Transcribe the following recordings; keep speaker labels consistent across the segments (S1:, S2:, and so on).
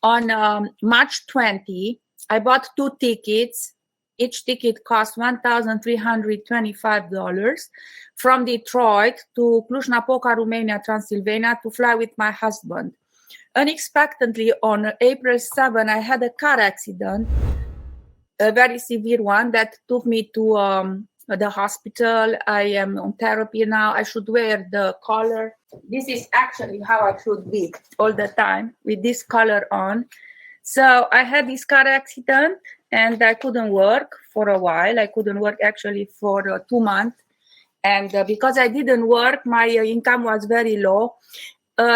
S1: on March 20, I bought 2 tickets. Each ticket cost $1,325 from Detroit to Cluj-Napoca, Romania, Transylvania, to fly with my husband. Unexpectedly, on April 7, I had a car accident, a very severe one that took me to the hospital. I am on therapy now. I should wear the collar. This is actually how I should be all the time, with this collar on. So I had this car accident and I couldn't work for a while. I couldn't work actually for 2 months. And because I didn't work, my income was very low.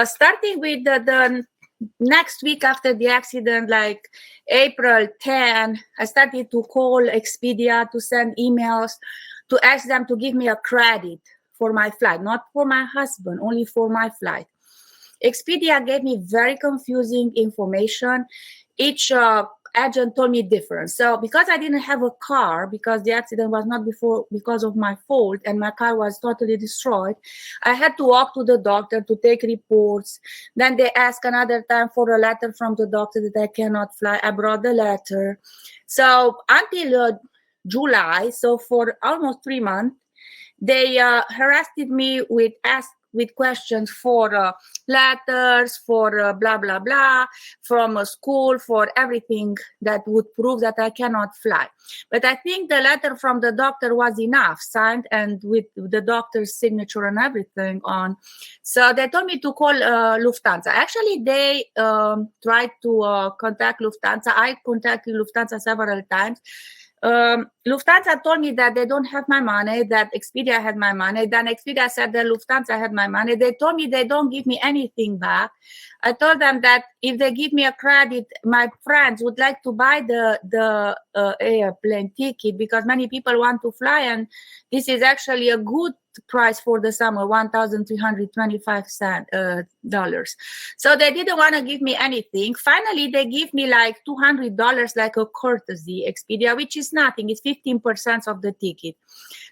S1: Starting with the next week after the accident, like April 10, I started to call Expedia to send emails to ask them to give me a credit for my flight, not for my husband, only for my flight. Expedia gave me very confusing information. Each agent told me different. So because I didn't have a car, because the accident was not because of my fault and my car was totally destroyed, I had to walk to the doctor to take reports. Then they asked another time for a letter from the doctor that I cannot fly. I brought the letter. So until July, so for almost 3 months, they harassed me with questions for letters, for blah, blah, blah, from a school, for everything that would prove that I cannot fly. But I think the letter from the doctor was enough, signed and with the doctor's signature and everything on. So they told me to call Lufthansa. Actually, they tried to contact Lufthansa. I contacted Lufthansa several times. Lufthansa told me that they don't have my money, that Expedia had my money. Then Expedia said that Lufthansa had my money. They told me they don't give me anything back. I told them that if they give me a credit, my friends would like to buy the airplane ticket because many people want to fly, and this is actually a good price for the summer, $1,325. So they didn't want to give me anything. Finally, they give me like $200 like a courtesy, Expedia, which is nothing. It's 15% of the ticket.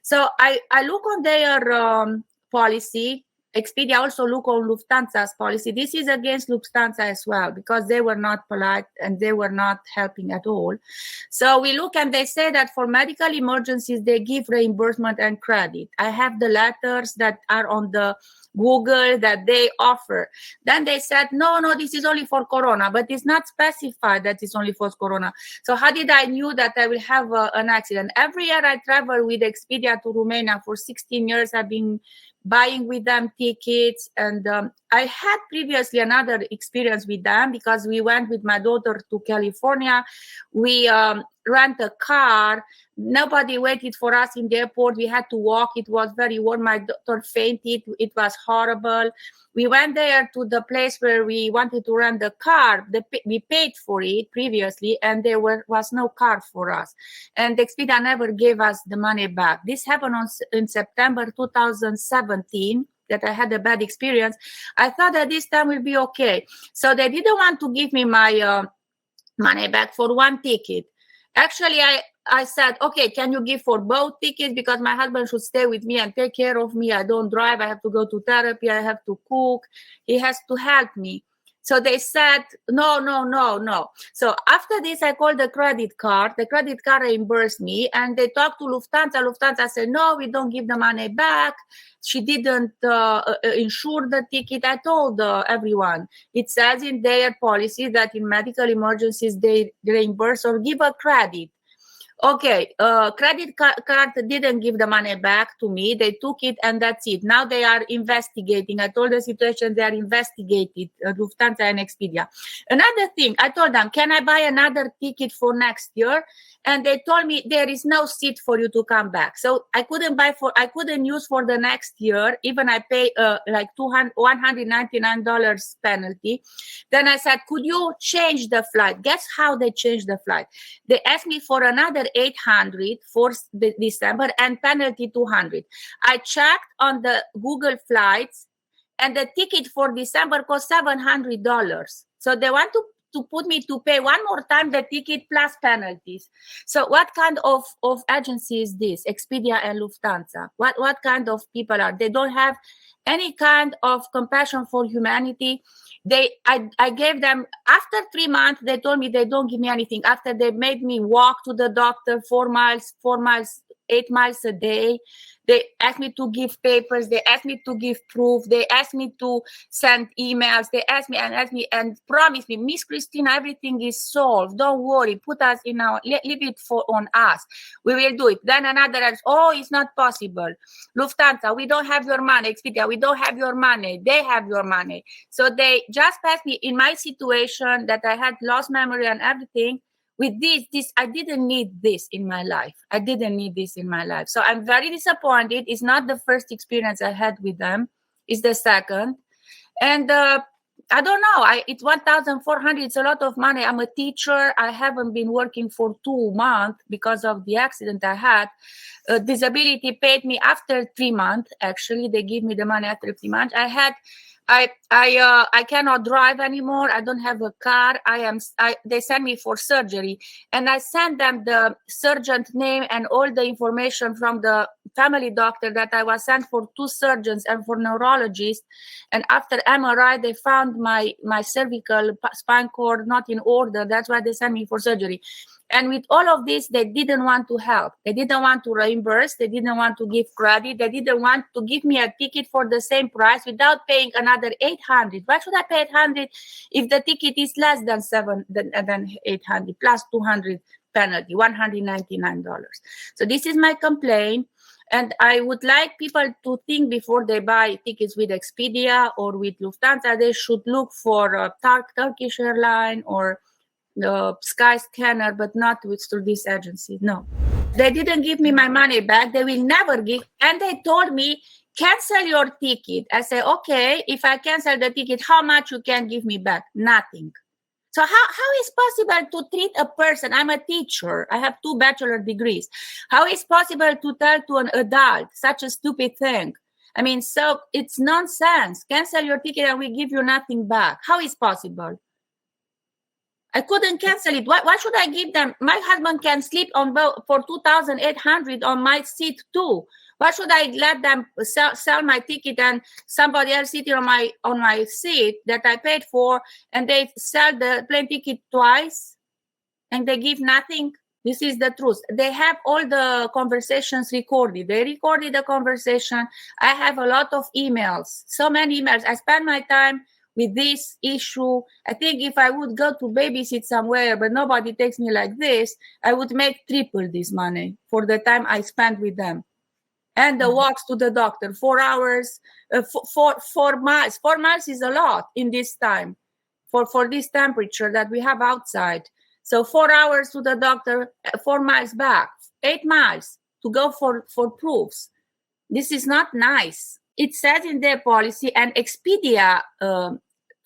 S1: So I look on their policy. Expedia also look on Lufthansa's policy. This is against Lufthansa as well because they were not polite and they were not helping at all. So we look and they say that for medical emergencies, they give reimbursement and credit. I have the letters that are on the Google that they offer. Then they said, no, this is only for Corona, but it's not specified that it's only for Corona. So how did I knew that I will have an accident? Every year I travel with Expedia to Romania. For 16 years, I've been buying with them tickets, and I had previously another experience with them because we went with my daughter to California. We rent a car. Nobody waited for us in the airport. We had to walk. It was very warm. My daughter fainted. It was horrible. We went there to the place where we wanted to rent the car. We paid for it previously, and there was no car for us. And Expedia never gave us the money back. This happened in September 2017. That I had a bad experience. I thought that this time will be okay. So they didn't want to give me my money back for one ticket. Actually, I said, okay, can you give for both tickets? Because my husband should stay with me and take care of me. I don't drive. I have to go to therapy. I have to cook. He has to help me. So they said, no. So after this, I called the credit card. The credit card reimbursed me, and they talked to Lufthansa. Lufthansa said, no, we don't give the money back. She didn't insure the ticket. I told everyone. It says in their policy that in medical emergencies, they reimburse or give a credit. Okay, credit card didn't give the money back to me. They took it and that's it. Now they are investigating. I told the situation they are investigating, Lufthansa and Expedia. Another thing, I told them, can I buy another ticket for next year? And they told me there is no seat for you to come back. So I couldn't use for the next year. Even I pay like $199 penalty. Then I said, could you change the flight? Guess how they changed the flight? They asked me for another $800 for December and penalty $200. I checked on the Google flights and the ticket for December cost $700. So they want to put me to pay one more time the ticket plus penalties. So what kind of agency is this? Expedia and Lufthansa. What kind of people are? They don't have any kind of compassion for humanity. I gave them, after 3 months, they told me they don't give me anything. After they made me walk to the doctor 4 miles, 8 miles a day. They asked me to give papers. They asked me to give proof. They asked me to send emails. They asked me and promised me, Miss Christina, everything is solved. Don't worry. Put us in leave it on us. We will do it. Then another asked, oh, it's not possible. Lufthansa, we don't have your money. Expedia, we don't have your money. They have your money. So they just passed me in my situation that I had lost memory and everything. With this, I didn't need this in my life. I didn't need this in my life. So I'm very disappointed. It's not the first experience I had with them. It's the second. And I don't know. It's 1,400. It's a lot of money. I'm a teacher. I haven't been working for 2 months because of the accident I had. Disability paid me after 3 months. Actually, they give me the money after 3 months. I cannot drive anymore. I don't have a car. They send me for surgery, and I send them the surgeon's name and all the information from the family doctor that I was sent for 2 surgeons and for neurologists. And after MRI, they found my cervical spine cord not in order. That's why they sent me for surgery. And with all of this, they didn't want to help. They didn't want to reimburse. They didn't want to give credit. They didn't want to give me a ticket for the same price without paying another $800. Why should I pay $800 if the ticket is less than $800 plus $200 penalty, $199? So this is my complaint. And I would like people to think before they buy tickets with Expedia or with Lufthansa, they should look for a Turkish airline or Sky Scanner, but not through this agency. No, they didn't give me my money back. They will never give. And they told me, cancel your ticket. I said, okay, if I cancel the ticket, how much you can give me back? Nothing. So how is possible to treat a person? I'm a teacher. I have 2 bachelor degrees. How is possible to tell to an adult such a stupid thing? I mean, so it's nonsense. Cancel your ticket and we give you nothing back. How is possible? I couldn't cancel it. Why should I give them? My husband can sleep for $2,800 on my seat too. Why should I let them sell my ticket and somebody else sitting on my seat that I paid for, and they sell the plane ticket twice and they give nothing? This is the truth. They have all the conversations recorded. They recorded the conversation. I have a lot of emails, so many emails. I spend my time with this issue. I think if I would go to babysit somewhere, but nobody takes me like this, I would make triple this money for the time I spend with them. And the walks to the doctor, 4 hours, 4 miles. 4 miles is a lot in this time for this temperature that we have outside. So 4 hours to the doctor, 4 miles back, 8 miles to go for proofs. This is not nice. It says in their policy, and Expedia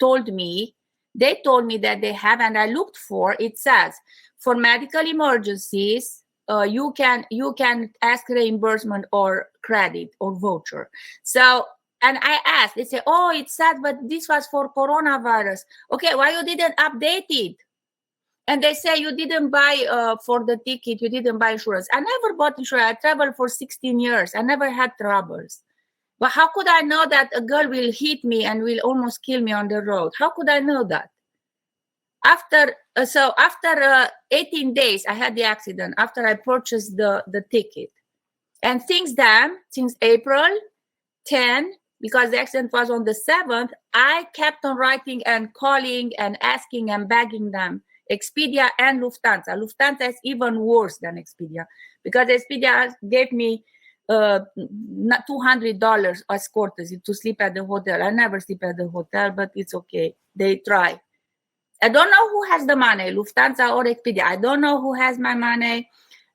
S1: told me that they have, and I looked for, it says for medical emergencies, you can ask reimbursement or credit or voucher. So, and I asked, they say, oh, it's sad, but this was for coronavirus. Okay, why you didn't update it? And they say you didn't buy for the ticket, you didn't buy insurance. I never bought insurance. I traveled for 16 years. I never had troubles. But how could I know that a girl will hit me and will almost kill me on the road? How could I know that? After 18 days, I had the accident after I purchased the ticket. And since April 10, because the accident was on the 7th, I kept on writing and calling and asking and begging them, Expedia and Lufthansa. Lufthansa is even worse than Expedia because Expedia gave me $200 as courtesy to sleep at the hotel. I never sleep at the hotel, but it's okay. They try. I don't know who has the money, Lufthansa or Expedia. I don't know who has my money.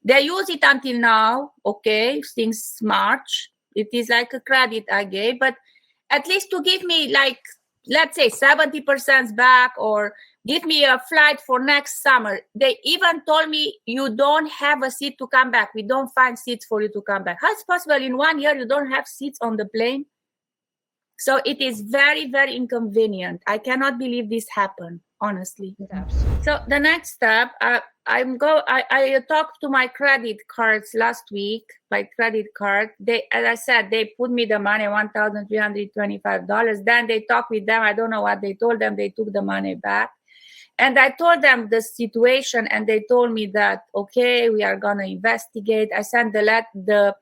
S1: They use it until now, okay, since March. It is like a credit I gave, but at least to give me like, let's say 70% back or give me a flight for next summer. They even told me you don't have a seat to come back. We don't find seats for you to come back. How is it possible in 1 year you don't have seats on the plane? So it is very, very inconvenient. I cannot believe this happened. honestly.
S2: Absolutely.
S1: So the next step, I talked to my credit cards last week. My credit card, they, as I said, they put me the money, $1,325. Then they talked with them. I don't know what they told them. They took the money back. And I told them the situation, and they told me that, okay, we are gonna investigate. I sent the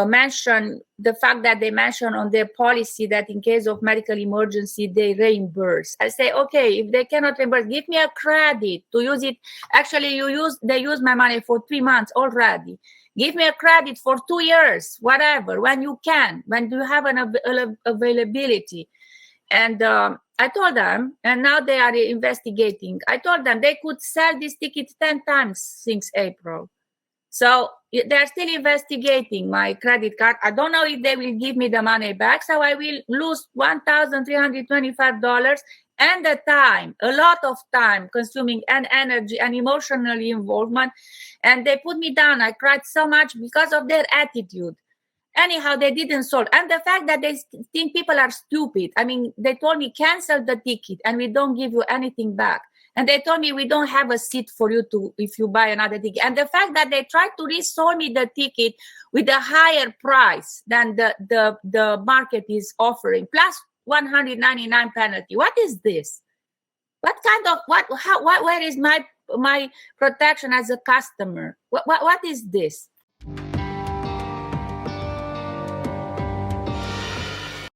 S1: mention the fact that they mention on their policy that in case of medical emergency they reimburse. I say, okay, if they cannot reimburse, give me a credit to use it. Actually, they use my money for 3 months already. Give me a credit for 2 years, whatever, when you can, when you have an availability. And I told them, and now they are investigating. I told them they could sell this ticket 10 times since April. So they're still investigating my credit card. I don't know if they will give me the money back. So I will lose $1,325 and the time, a lot of time consuming and energy and emotional involvement. And they put me down. I cried so much because of their attitude. Anyhow, they didn't solve. And the fact that they think people are stupid. I mean, they told me cancel the ticket and we don't give you anything back. And they told me we don't have a seat for you to if you buy another ticket. And the fact that they tried to resell me the ticket with a higher price than the market is offering, plus 199 penalty. What is this? What kind of where is my protection as a customer? What is this?